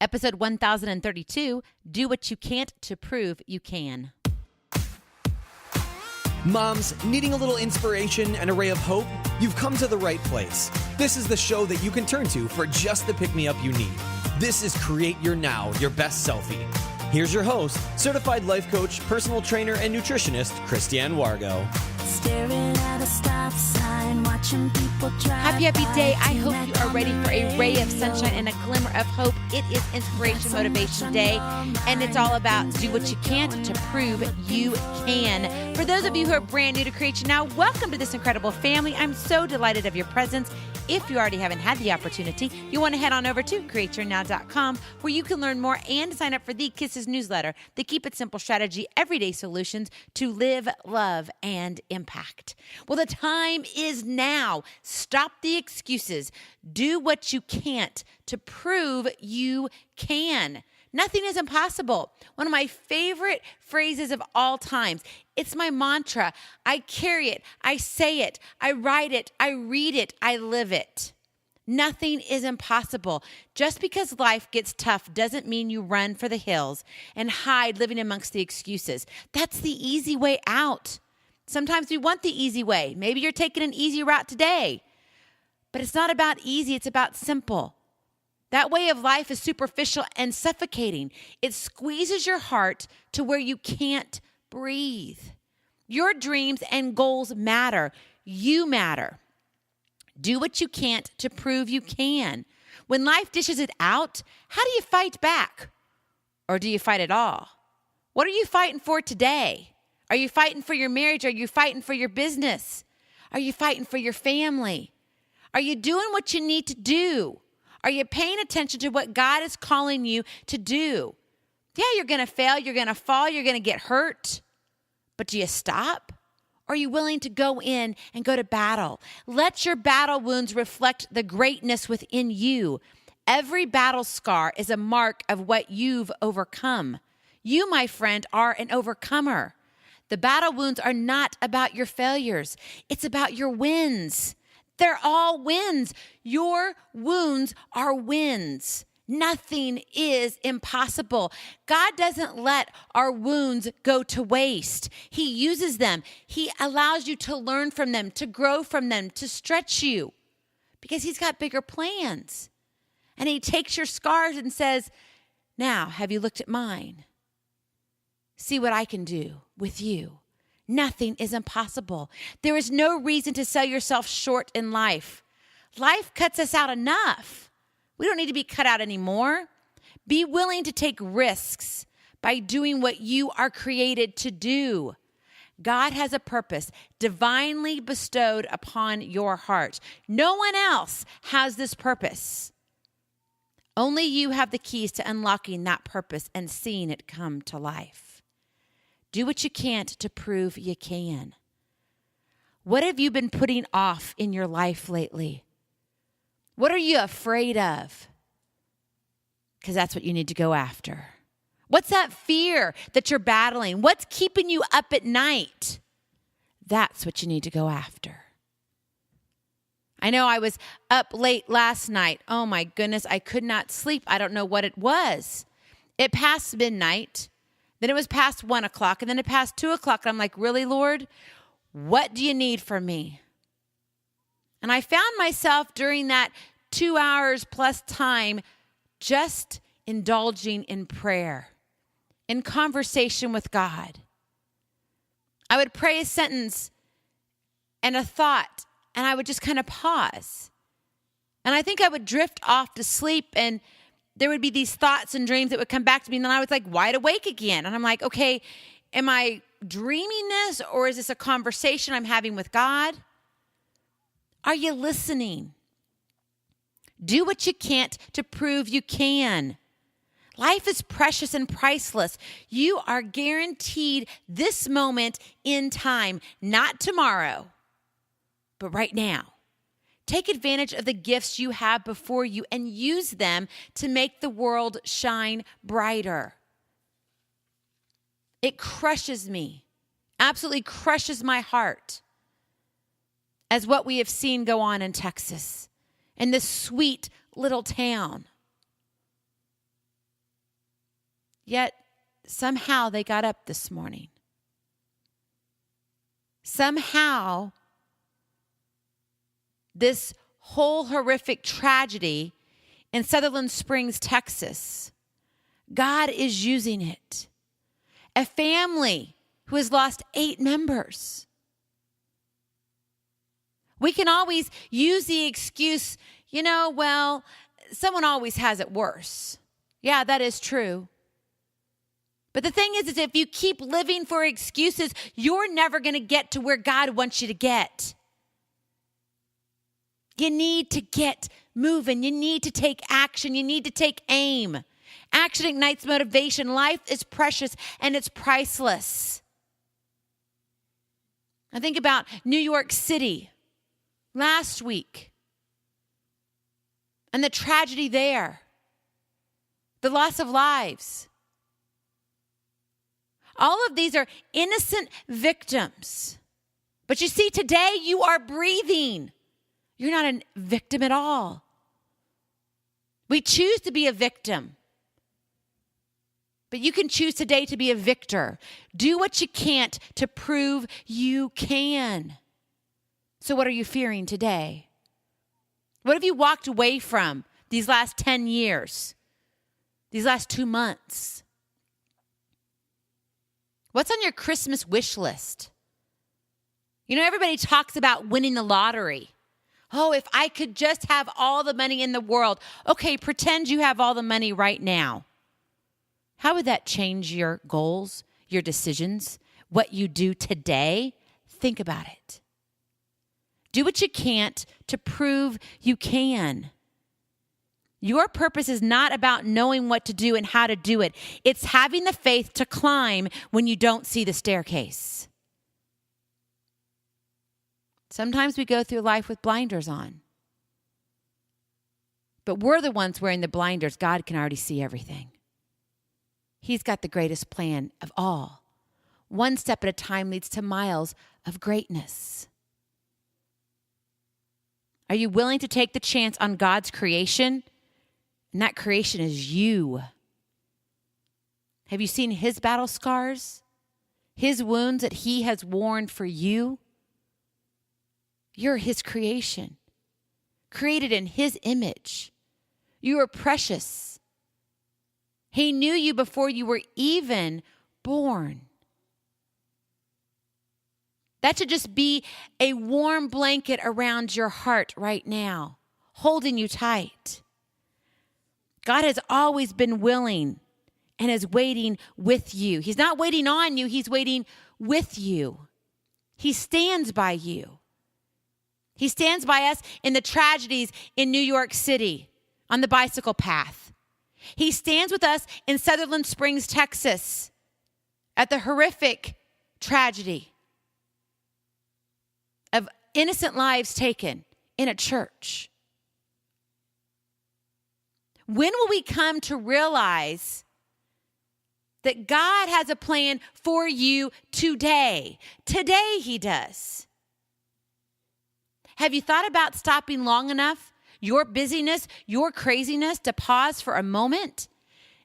Episode 1032, Do What You Can't to Prove You Can. Moms, needing a little inspiration and a ray of hope? You've come to the right place. This is the show that you can turn to for just the pick-me-up you need. This is Create Your Now, Your Best Selfie. Here's your host, certified life coach, personal trainer, and nutritionist, Christiane Wargo. Staring at a stop sign, watching people drive. Happy day. I hope you are ready for a ray of sunshine and a glimmer of hope. It is Inspiration Motivation Day, and it's all about do what you can't to prove you can. For those of you who are brand new to Create Your Now, welcome to this incredible family. I'm so delighted of your presence. If you already haven't had the opportunity, you want to head on over to createyournow.com, where you can learn more and sign up for the Kisses newsletter, the Keep It Simple strategy, everyday solutions to live, love, and impact. Well, the time is now. Stop the excuses. Do what you can't to prove you can. Nothing is impossible. One of my favorite phrases of all times. It's my mantra. I carry it. I say it. I write it. I read it. I live it. Nothing is impossible. Just because life gets tough doesn't mean you run for the hills and hide living amongst the excuses. That's the easy way out. Sometimes we want the easy way. Maybe you're taking an easy route today. But it's not about easy. It's about simple. That way of life is superficial and suffocating. It squeezes your heart to where you can't breathe. Your dreams and goals matter. You matter. Do what you can't to prove you can. When life dishes it out, how do you fight back? Or do you fight at all? What are you fighting for today? Are you fighting for your marriage? Are you fighting for your business? Are you fighting for your family? Are you doing what you need to do? Are you paying attention to what God is calling you to do? Yeah, you're going to fail. You're going to fall. You're going to get hurt. But do you stop? Or are you willing to go in and go to battle? Let your battle wounds reflect the greatness within you. Every battle scar is a mark of what you've overcome. You, my friend, are an overcomer. The battle wounds are not about your failures. It's about your wins. They're all wins. Your wounds are wins. Nothing is impossible. God doesn't let our wounds go to waste. He uses them. He allows you to learn from them, to grow from them, to stretch you, because he's got bigger plans. And he takes your scars and says, now, have you looked at mine? See what I can do with you. Nothing is impossible. There is no reason to sell yourself short in life. Life cuts us out enough. We don't need to be cut out anymore. Be willing to take risks by doing what you are created to do. God has a purpose divinely bestowed upon your heart. No one else has this purpose. Only you have the keys to unlocking that purpose and seeing it come to life. Do what you can't to prove you can. What have you been putting off in your life lately? What are you afraid of? Because that's what you need to go after. What's that fear that you're battling? What's keeping you up at night? That's what you need to go after. I know I was up late last night. Oh my goodness, I could not sleep. I don't know what it was. It passed midnight. Then it was past 1 o'clock, and then it passed 2 o'clock. And I'm like, really, Lord? What do you need from me? And I found myself during that 2 hours plus time just indulging in prayer, in conversation with God. I would pray a sentence and a thought, and I would just kind of pause. And I think I would drift off to sleep, and there would be these thoughts and dreams that would come back to me. And then I was like wide awake again. And I'm like, okay, am I dreaming this, or is this a conversation I'm having with God? Are you listening? Do what you can't to prove you can. Life is precious and priceless. You are guaranteed this moment in time, not tomorrow, but right now. Take advantage of the gifts you have before you and use them to make the world shine brighter. It crushes me, absolutely crushes my heart, as what we have seen go on in Texas, in this sweet little town. Yet somehow they got up this morning. Somehow this whole horrific tragedy in Sutherland Springs, Texas, God is using it. A family who has lost 8 members. We can always use the excuse, someone always has it worse. Yeah, that is true. But the thing is if you keep living for excuses, you're never going to get to where God wants you to get. You need to get moving. You need to take action. You need to take aim. Action ignites motivation. Life is precious and it's priceless. I think about New York City last week and the tragedy there, the loss of lives. All of these are innocent victims. But you see, today you are breathing. You're not a victim at all. We choose to be a victim. But you can choose today to be a victor. Do what you can't to prove you can. So what are you fearing today? What have you walked away from these last 10 years? These last 2 months? What's on your Christmas wish list? Everybody talks about winning the lottery. Oh, if I could just have all the money in the world. Okay, pretend you have all the money right now. How would that change your goals, your decisions, what you do today? Think about it. Do what you can't to prove you can. Your purpose is not about knowing what to do and how to do it. It's having the faith to climb when you don't see the staircase. Sometimes we go through life with blinders on. But we're the ones wearing the blinders. God can already see everything. He's got the greatest plan of all. One step at a time leads to miles of greatness. Are you willing to take the chance on God's creation? And that creation is you. Have you seen his battle scars? His wounds that he has worn for you? You're his creation, created in his image. You are precious. He knew you before you were even born. That should just be a warm blanket around your heart right now, holding you tight. God has always been willing and is waiting with you. He's not waiting on you. He's waiting with you. He stands by you. He stands by us in the tragedies in New York City on the bicycle path. He stands with us in Sutherland Springs, Texas, at the horrific tragedy of innocent lives taken in a church. When will we come to realize that God has a plan for you today? Today he does. Have you thought about stopping long enough, your busyness, your craziness, to pause for a moment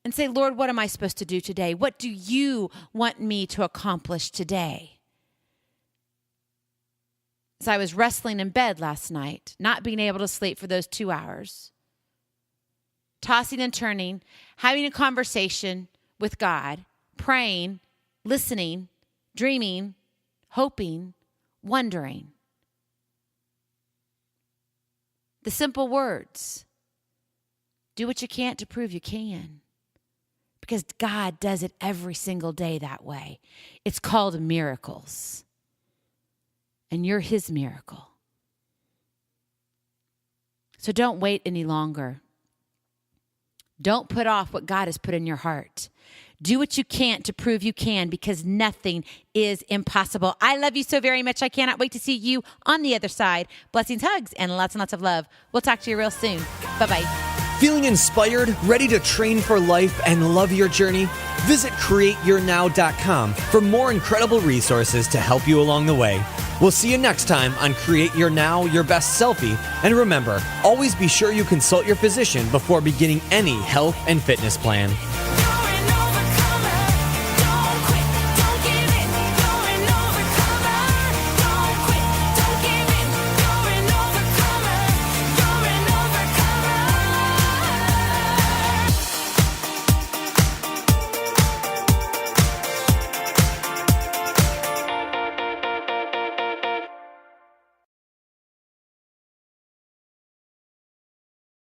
and say, Lord, what am I supposed to do today? What do you want me to accomplish today? As I was wrestling in bed last night, not being able to sleep for those 2 hours, tossing and turning, having a conversation with God, praying, listening, dreaming, hoping, wondering. The simple words, do what you can't to prove you can. Because God does it every single day that way. It's called miracles. And you're his miracle. So don't wait any longer. Don't put off what God has put in your heart. Do what you can't to prove you can, because nothing is impossible. I love you so very much. I cannot wait to see you on the other side. Blessings, hugs, and lots of love. We'll talk to you real soon. Bye-bye. Feeling inspired, ready to train for life and love your journey? Visit createyournow.com for more incredible resources to help you along the way. We'll see you next time on Create Your Now, Your Best Selfie. And remember, always be sure you consult your physician before beginning any health and fitness plan.